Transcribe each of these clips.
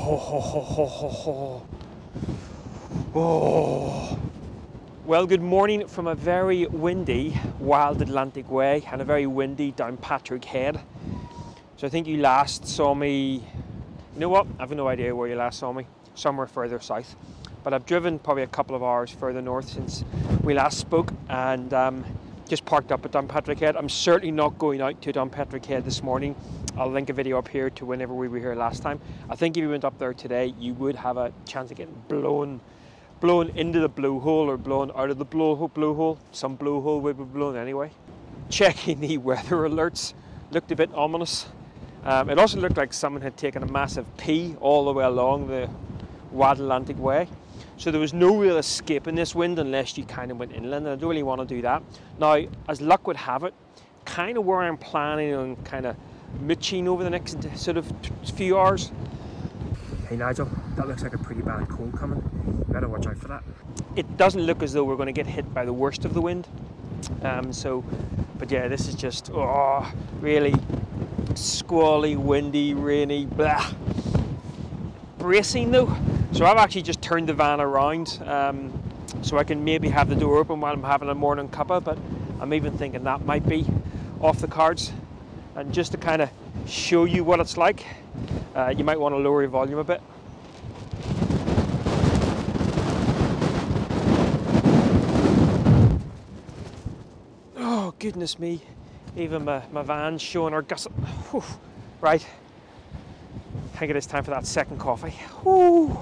Ho, ho, ho, ho, ho, ho. Oh. Well, good morning from a very windy Wild Atlantic Way and a very windy Downpatrick Head. So I think you last saw me, you know what, I have no idea where you last saw me, somewhere further south. But I've driven probably a couple of hours further north since we last spoke, and just parked up at Downpatrick Head. I'm certainly not going out to Downpatrick Head this morning. I'll link a video up here to whenever we were here last time. I think if you went up there today, you would have a chance of getting blown into the blowhole or blown out of the blowhole. Some blowhole would be blown anyway. Checking the weather alerts, looked a bit ominous. It also looked like someone had taken a massive pee all the way along the Wild Atlantic Way. So there was no real escaping this wind unless you kind of went inland, and I don't really want to do that. Now, as luck would have it, kind of where I'm planning on kind of mooching over the next sort of few hours. Hey Nigel, that looks like a pretty bad cold coming. You better watch out for that. It doesn't look as though we're going to get hit by the worst of the wind. But yeah, this is just, really squally, windy, rainy, blah. Bracing though. So I've actually just turned the van around so I can maybe have the door open while I'm having a morning cuppa, but I'm even thinking that might be off the cards. And just to kind of show you what it's like, you might want to lower your volume a bit. Oh goodness me, even my van's showing our gusset. Whew. Right, I think it is time for that second coffee. Whew.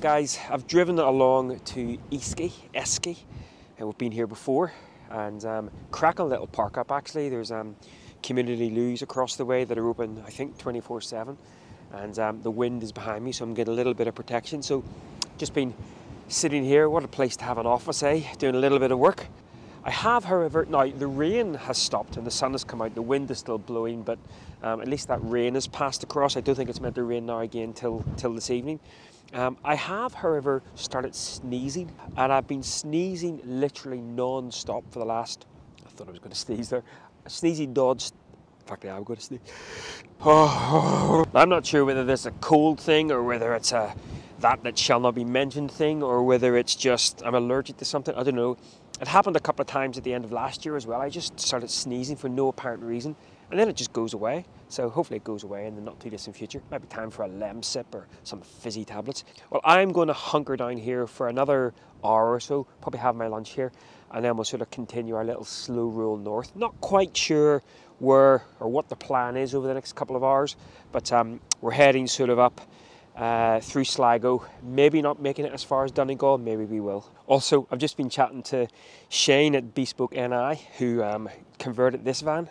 Guys, I've driven along to Esky, and we've been here before, and cracking little park up actually. There's community loos across the way that are open, I think 24/7, and the wind is behind me, so I'm getting a little bit of protection. So just been sitting here. What a place to have an office, eh? Doing a little bit of work. I have, however, now the rain has stopped and the sun has come out. The wind is still blowing, but at least that rain has passed across. I don't think it's meant to rain now again till this evening. I have, however, started sneezing, and I've been sneezing literally non-stop for the last, I thought I was going to sneeze there, sneezing non-stop. In fact, I am going to sneeze. Oh. I'm not sure whether this is a cold thing or whether it's a that shall not be mentioned thing, or whether it's just I'm allergic to something. I don't know. It happened a couple of times at the end of last year as well. I just started sneezing for no apparent reason, and then it just goes away. So hopefully it goes away in the not too distant future. Might be time for a Lemsip or some fizzy tablets. Well, I'm going to hunker down here for another hour or so, probably have my lunch here, and then we'll sort of continue our little slow roll north. Not quite sure where or what the plan is over the next couple of hours, but we're heading sort of up through Sligo, maybe not making it as far as Donegal, maybe we will. Also, I've just been chatting to Shane at Bespoke NI, who converted this van.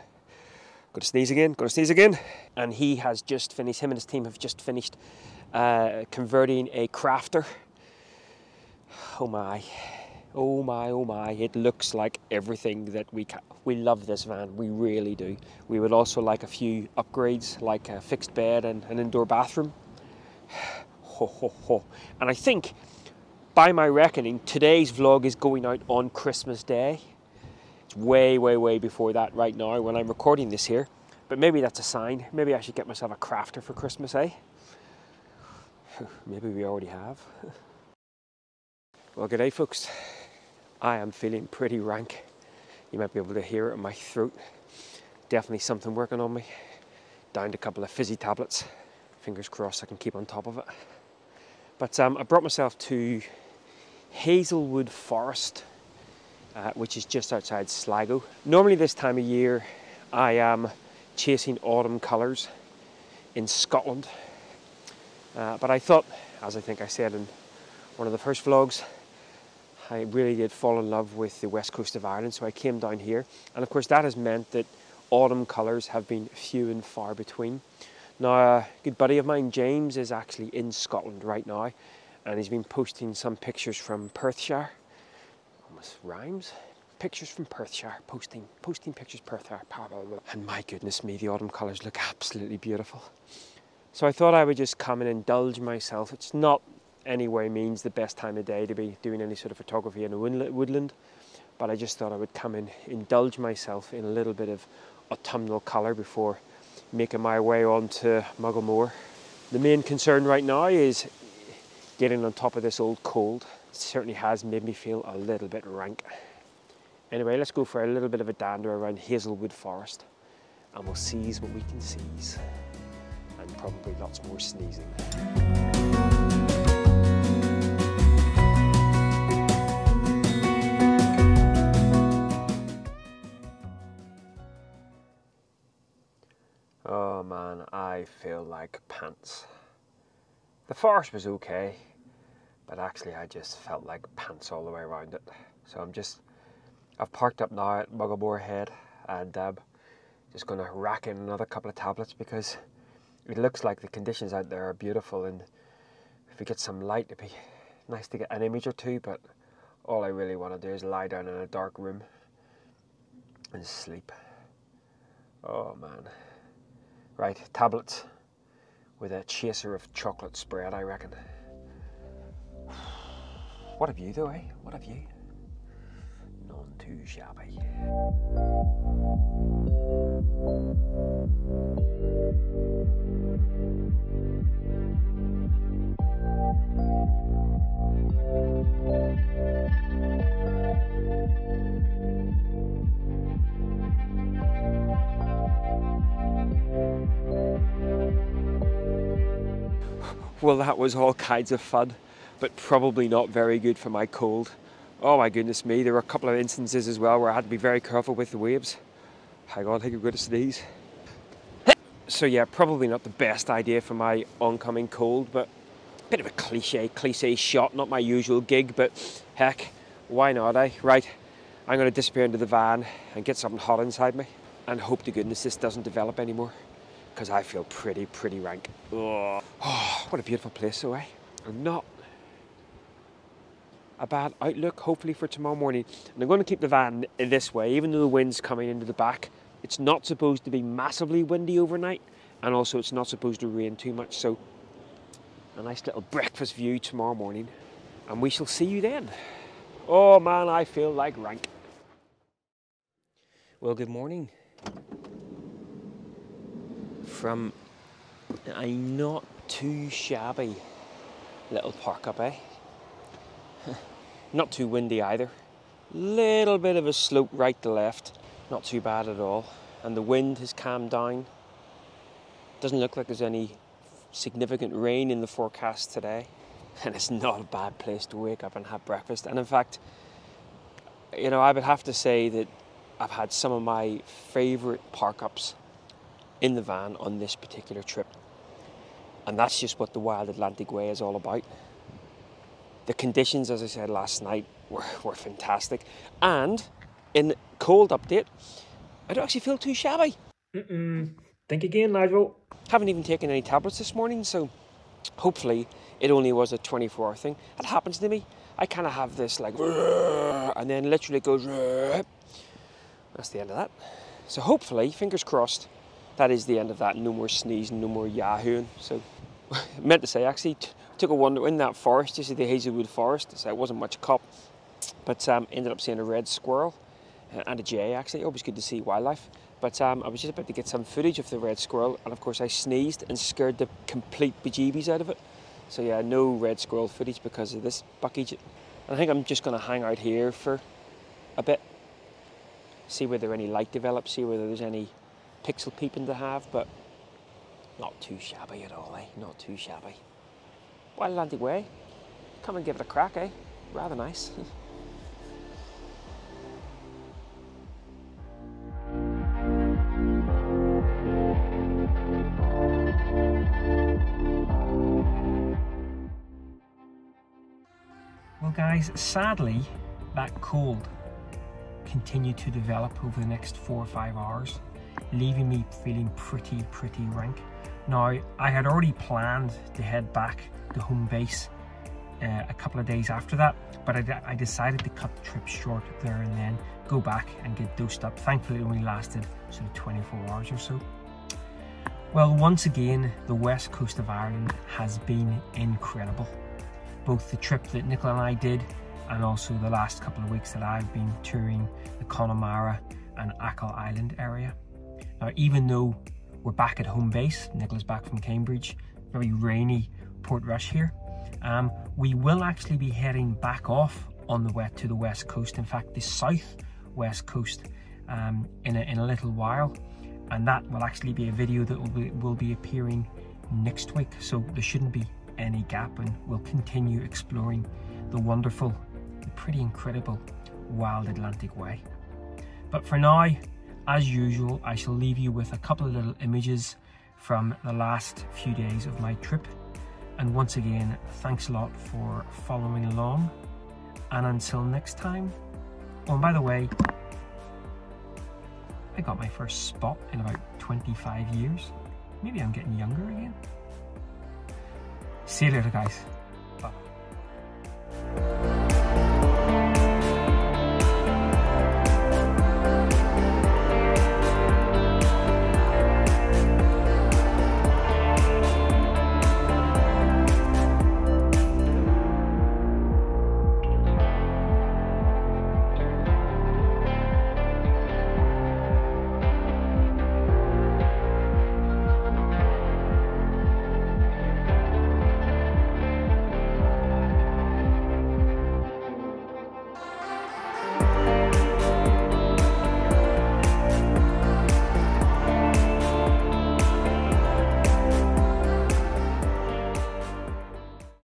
Going to sneeze again. And he has just finished, him and his team have just finished converting a crafter. Oh my, oh my, oh my. It looks like everything that we love this van, we really do. We would also like a few upgrades, like a fixed bed and an indoor bathroom. Ho, ho, ho. And I think, by my reckoning, today's vlog is going out on Christmas Day. It's way, way, way before that right now when I'm recording this here. But maybe that's a sign. Maybe I should get myself a crafter for Christmas, eh? Maybe we already have. Well, good day, folks. I am feeling pretty rank. You might be able to hear it in my throat. Definitely something working on me. Downed a couple of fizzy tablets. Fingers crossed I can keep on top of it. But I brought myself to Hazelwood Forest, which is just outside Sligo. Normally this time of year I am chasing autumn colours in Scotland, But I thought, as I think I said in one of the first vlogs, I really did fall in love with the west coast of Ireland, so I came down here. And of course that has meant that autumn colours have been few and far between. Now, a good buddy of mine, James, is actually in Scotland right now, and he's been posting some pictures from Perthshire. Almost rhymes. Pictures from Perthshire, posting pictures Perthshire, and my goodness me, the autumn colours look absolutely beautiful. So I thought I would just come and indulge myself. It's not any way means the best time of day to be doing any sort of photography in a woodland, but I just thought I would come and indulge myself in a little bit of autumnal colour before making my way on to Mugglemoor. The main concern right now is getting on top of this old cold. It certainly has made me feel a little bit rank. Anyway, let's go for a little bit of a dander around Hazelwood Forest, and we'll seize what we can seize, and probably lots more sneezing. Oh man, I feel like pants. The forest was okay, but actually I just felt like pants all the way around it. So I've parked up now at Mugglemoor Head, and just going to rack in another couple of tablets because it looks like the conditions out there are beautiful, and if we get some light it'd be nice to get an image or two, but all I really want to do is lie down in a dark room and sleep. Oh man. Right, tablets with a chaser of chocolate spread, I reckon. What have you though, eh? What have you? None too shabby. Well, that was all kinds of fun, but probably not very good for my cold. Oh my goodness me, there were a couple of instances as well where I had to be very careful with the waves. Hang on, I think I'm going to sneeze. So yeah, probably not the best idea for my oncoming cold, but a bit of a cliche shot, not my usual gig, but heck, why not, eh? Right, I'm going to disappear into the van and get something hot inside me, and hope to goodness this doesn't develop anymore, because I feel pretty rank. Oh, what a beautiful place though, eh? And not a bad outlook, hopefully, for tomorrow morning. And I'm going to keep the van this way, even though the wind's coming into the back. It's not supposed to be massively windy overnight, and also it's not supposed to rain too much, so a nice little breakfast view tomorrow morning, and we shall see you then. Oh man, I feel like rank. Well, good morning. From a not too shabby little park up, eh? Not too windy either. Little bit of a slope right to left. Not too bad at all. And the wind has calmed down. Doesn't look like there's any significant rain in the forecast today. And it's not a bad place to wake up and have breakfast. And in fact, you know, I would have to say that I've had some of my favourite park ups in the van on this particular trip. And that's just what the Wild Atlantic Way is all about. The conditions, as I said last night, were fantastic. And in cold update, I don't actually feel too shabby. Think again, Nigel. Haven't even taken any tablets this morning, so hopefully it only was a 24-hour thing. That happens to me. I kind of have this like, and then literally it goes, that's the end of that. So hopefully, fingers crossed, that is the end of that. No more sneezing, no more yahooing. So I meant to say, actually, took a wander in that forest, you see the Hazelwood Forest, so it wasn't much cop, but ended up seeing a red squirrel and a jay, actually. Always good to see wildlife. But I was just about to get some footage of the red squirrel, and of course I sneezed and scared the complete bejeebies out of it. So yeah, no red squirrel footage because of this buckage. And I think I'm just going to hang out here for a bit, see whether any light develops, see whether there's any pixel peeping to have, but not too shabby at all, eh? Not too shabby. Wild Atlantic Way, come and give it a crack, eh? Rather nice. guys, sadly, that cold continued to develop over the next 4 or 5 hours, leaving me feeling pretty rank. Now, I had already planned to head back to home base a couple of days after that, but I decided to cut the trip short there and then, go back and get dosed up. Thankfully, it only lasted sort of 24 hours or so. Well, once again, the west coast of Ireland has been incredible. Both the trip that Nicola and I did, and also the last couple of weeks that I've been touring the Connemara and Achill Island area. Now, even though we're back at home base, Nicola's back from Cambridge, very rainy Portrush here, we will actually be heading back off on to the west coast, in fact the south west coast, in a little while, and that will actually be a video that will be appearing next week, so there shouldn't be any gap, and we'll continue exploring the wonderful, the pretty incredible wild Atlantic way. But for now, as usual, I shall leave you with a couple of little images from the last few days of my trip. And once again, thanks a lot for following along. And until next time, oh, and by the way, I got my first spot in about 25 years. Maybe I'm getting younger again. See you later, guys.